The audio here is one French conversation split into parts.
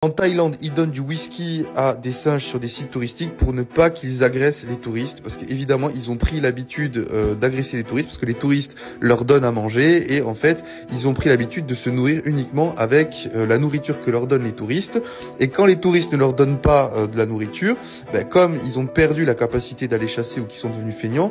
En Thaïlande, ils donnent du whisky à des singes sur des sites touristiques pour ne pas qu'ils agressent les touristes. Parce qu'évidemment, ils ont pris l'habitude d'agresser les touristes parce que les touristes leur donnent à manger. Et en fait, ils ont pris l'habitude de se nourrir uniquement avec la nourriture que leur donnent les touristes. Et quand les touristes ne leur donnent pas de la nourriture, comme ils ont perdu la capacité d'aller chasser ou qu'ils sont devenus feignants,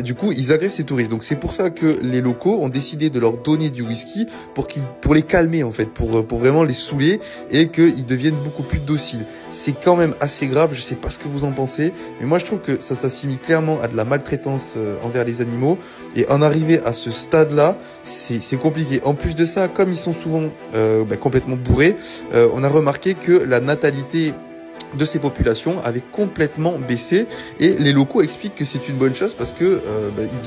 du coup, ils agressent les touristes. Donc c'est pour ça que les locaux ont décidé de leur donner du whisky pour les calmer en fait, pour vraiment les saouler et qu'ils deviennent beaucoup plus dociles. C'est quand même assez grave, je sais pas ce que vous en pensez, mais moi je trouve que ça s'assimile clairement à de la maltraitance envers les animaux, et en arriver à ce stade-là, c'est compliqué. En plus de ça, comme ils sont souvent complètement bourrés, on a remarqué que la natalité de ces populations avait complètement baissé, et les locaux expliquent que c'est une bonne chose parce que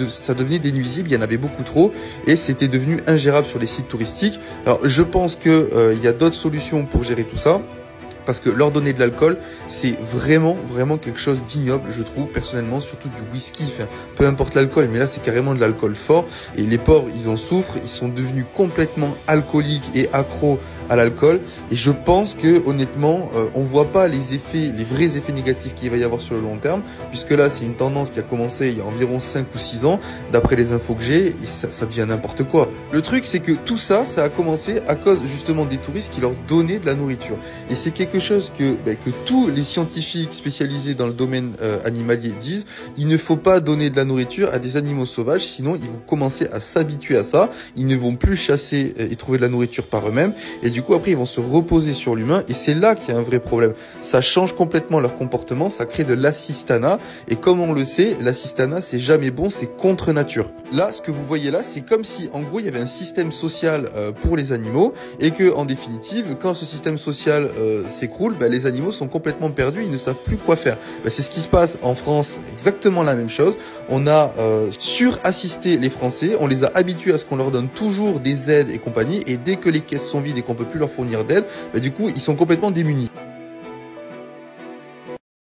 ça devenait des nuisibles, il y en avait beaucoup trop et c'était devenu ingérable sur les sites touristiques. Alors je pense que il y a d'autres solutions pour gérer tout ça. Parce que leur donner de l'alcool, c'est vraiment quelque chose d'ignoble, je trouve, personnellement, surtout du whisky. Enfin, peu importe l'alcool, mais là, c'est carrément de l'alcool fort. Et les pauvres, ils en souffrent, ils sont devenus complètement alcooliques et accros à l'alcool. Et je pense que, honnêtement, on voit pas les vrais effets négatifs qu'il va y avoir sur le long terme, puisque là, c'est une tendance qui a commencé il y a environ 5 ou 6 ans, d'après les infos que j'ai, et ça devient n'importe quoi. Le truc, c'est que tout ça, ça a commencé à cause, justement, des touristes qui leur donnaient de la nourriture. Et c'est quelque chose que tous les scientifiques spécialisés dans le domaine animalier disent: il ne faut pas donner de la nourriture à des animaux sauvages, sinon ils vont commencer à s'habituer à ça, ils ne vont plus chasser et trouver de la nourriture par eux-mêmes, et du coup après ils vont se reposer sur l'humain, et c'est là qu'il y a un vrai problème. Ça change complètement leur comportement, ça crée de l'assistanat, et comme on le sait, l'assistanat c'est jamais bon, c'est contre nature. Là, ce que vous voyez là, c'est comme si en gros il y avait un système social pour les animaux, et que en définitive, quand ce système social s'écroule, les animaux sont complètement perdus, ils ne savent plus quoi faire. C'est ce qui se passe en France, exactement la même chose. On a surassisté les Français, on les a habitués à ce qu'on leur donne toujours des aides et compagnie, et dès que les caisses sont vides et qu'on peut plus leur fournir d'aide, du coup ils sont complètement démunis.